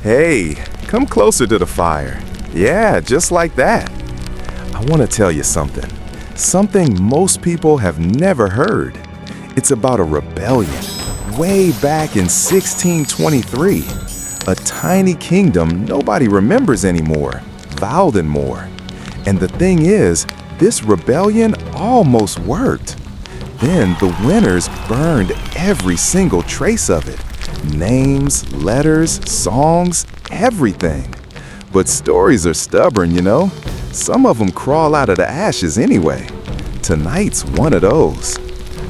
Hey, come closer to the fire. Yeah, just like that. I want to tell you something. Something most people have never heard. It's about a rebellion way back in 1623. A tiny kingdom nobody remembers anymore, Valdenmoor. And the thing is, this rebellion almost worked. Then the winners burned every single trace of it. Names, letters, songs, everything. But stories are stubborn, you know? Some of them crawl out of the ashes anyway. Tonight's one of those.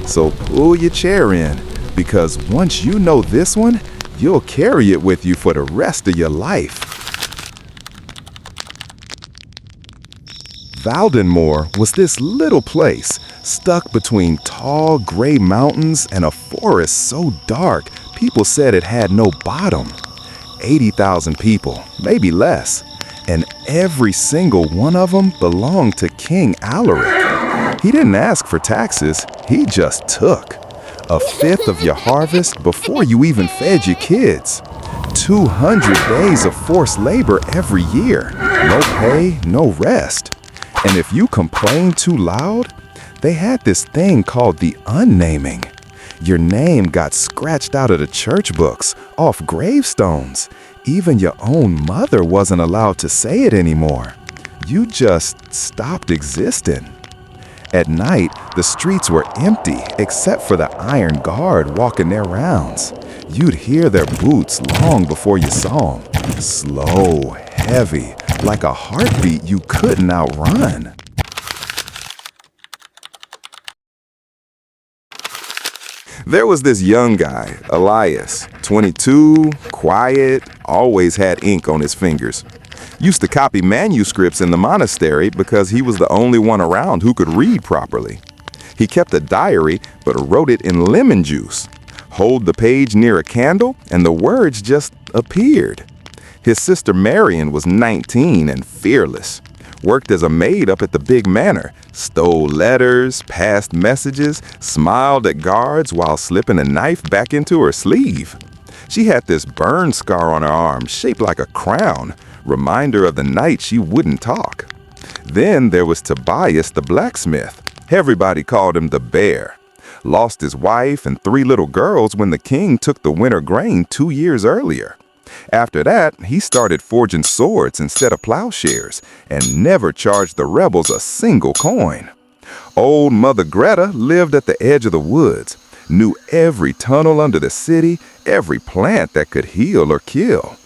So pull your chair in, because once you know this one, you'll carry it with you for the rest of your life. Valdenmoor was this little place stuck between tall gray mountains and a forest so dark people said it had no bottom. 80,000 people, maybe less, and every single one of them belonged to King Alaric. He didn't ask for taxes, he just took. 1/5 of your harvest before you even fed your kids. 200 days of forced labor every year. No pay, no rest. And if you complained too loud, they had this thing called the unnaming. Your name got scratched out of the church books, off gravestones. Even your own mother wasn't allowed to say it anymore. You just stopped existing. At night, the streets were empty except for the Iron Guard walking their rounds. You'd hear their boots long before you saw them. Slow, heavy, like a heartbeat you couldn't outrun. There was this young guy, Elias, 22, quiet, always had ink on his fingers. Used to copy manuscripts in the monastery because he was the only one around who could read properly. He kept a diary but wrote it in lemon juice. Hold the page near a candle and the words just appeared. His sister Marion was 19 and fearless. Worked as a maid up at the big manor, stole letters, passed messages, smiled at guards while slipping a knife back into her sleeve. She had this burn scar on her arm shaped like a crown, reminder of the night she wouldn't talk. Then there was Tobias the blacksmith. Everybody called him the Bear. Lost his wife and 3 little girls when the king took the winter grain 2 years earlier. After that, he started forging swords instead of plowshares and never charged the rebels a single coin. Old Mother Greta lived at the edge of the woods, knew every tunnel under the city, every plant that could heal or kill.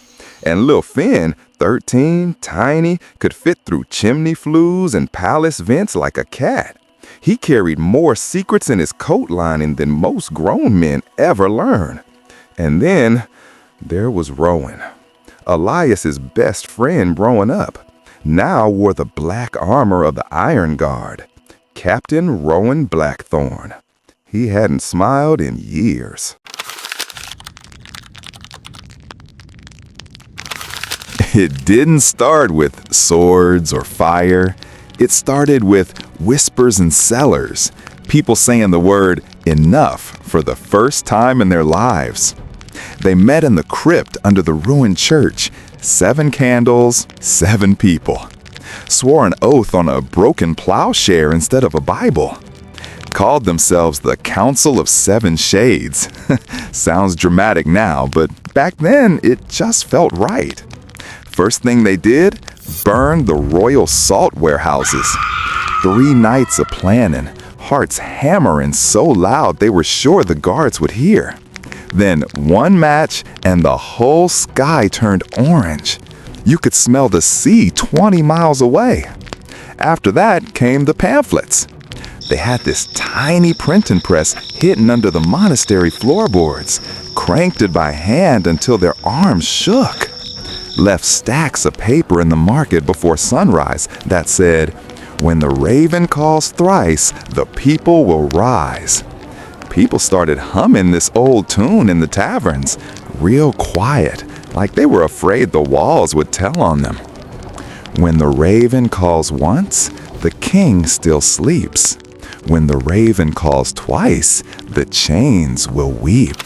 And Lil Finn, 13, tiny, could fit through chimney flues and palace vents like a cat. He carried more secrets in his coat lining than most grown men ever learn. And then there was Rowan, Elias's best friend growing up, now wore the black armor of the Iron Guard. Captain Rowan Blackthorn. He hadn't smiled in years. It didn't start with swords or fire. It started with whispers in cellars, people saying the word enough for the first time in their lives. They met in the crypt under the ruined church. 7 candles, 7 people. Swore an oath on a broken plowshare instead of a Bible. Called themselves the Council of 7 Shades. Sounds dramatic now, but back then it just felt right. First thing they did, burned the royal salt warehouses. 3 nights of planning, hearts hammering so loud they were sure the guards would hear. Then 1 match and the whole sky turned orange. You could smell the sea 20 miles away. After that came the pamphlets. They had this tiny printing press hidden under the monastery floorboards, cranked it by hand until their arms shook. Left stacks of paper in the market before sunrise that said, "When the raven calls thrice, the people will rise." People started humming this old tune in the taverns, real quiet, like they were afraid the walls would tell on them. When the raven calls once, the king still sleeps. When the raven calls twice, the chains will weep.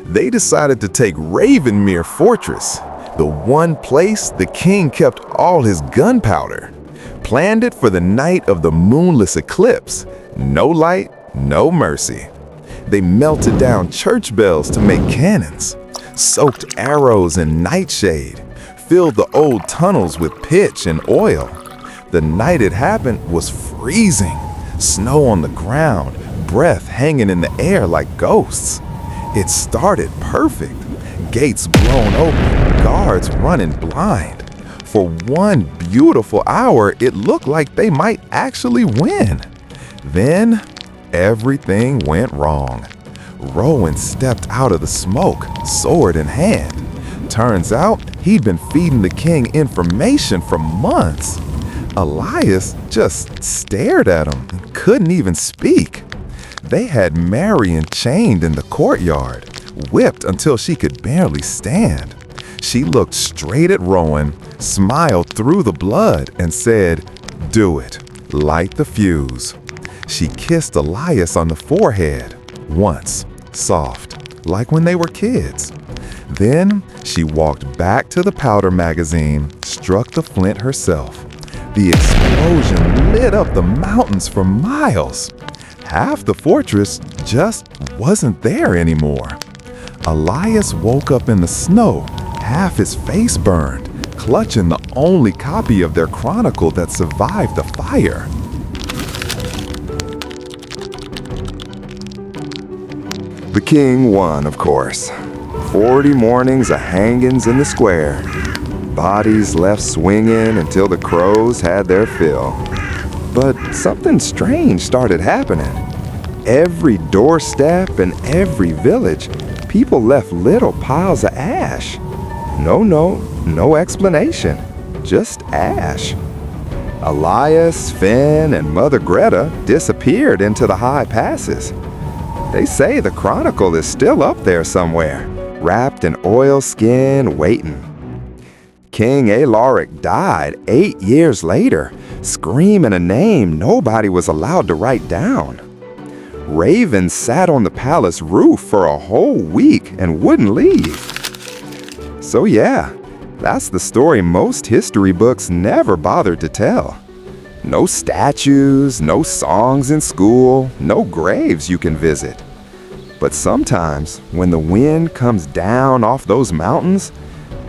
They decided to take Ravenmere Fortress, the one place the king kept all his gunpowder. Planned it for the night of the moonless eclipse. No light, no mercy. They melted down church bells to make cannons, soaked arrows in nightshade, filled the old tunnels with pitch and oil. The night it happened was freezing. Snow on the ground, breath hanging in the air like ghosts. It started perfect. Gates blown open, guards running blind. For one beautiful hour, it looked like they might actually win. Then, everything went wrong. Rowan stepped out of the smoke, sword in hand. Turns out, he'd been feeding the king information for months. Elias just stared at him and couldn't even speak. They had Marion chained in the courtyard, whipped until she could barely stand. She looked straight at Rowan, smiled through the blood, and said, "Do it. Light the fuse." She kissed Elias on the forehead, once, soft, like when they were kids. Then she walked back to the powder magazine, struck the flint herself. The explosion lit up the mountains for miles. Half the fortress just wasn't there anymore. Elias woke up in the snow, half his face burned, clutching the only copy of their chronicle that survived the fire. The king won, of course. 40 mornings of hangings in the square. Bodies left swinging until the crows had their fill. But something strange started happening. Every doorstep and every village, people left little piles of ash. No explanation. Just ash. Elias, Finn, and Mother Greta disappeared into the high passes. They say the chronicle is still up there somewhere, wrapped in oilskin, waiting. King Alaric died 8 years later, screaming a name nobody was allowed to write down. Ravens sat on the palace roof for a whole week and wouldn't leave. So yeah, that's the story most history books never bothered to tell. No statues, no songs in school, no graves you can visit. But sometimes, when the wind comes down off those mountains,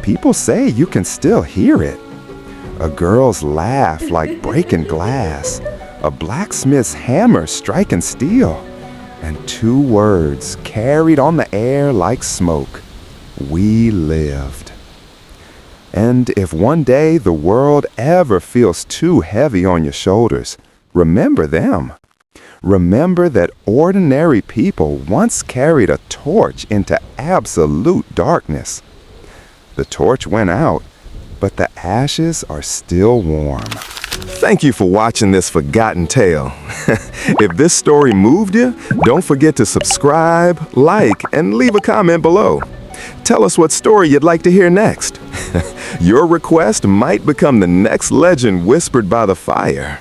people say you can still hear it. A girl's laugh like breaking glass, a blacksmith's hammer striking steel, and 2 words carried on the air like smoke: we lived. And if one day the world ever feels too heavy on your shoulders, remember them. Remember that ordinary people once carried a torch into absolute darkness. The torch went out, but the ashes are still warm. Thank you for watching this forgotten tale. If this story moved you, don't forget to subscribe, like, and leave a comment below. Tell us what story you'd like to hear next. Your request might become the next legend whispered by the fire.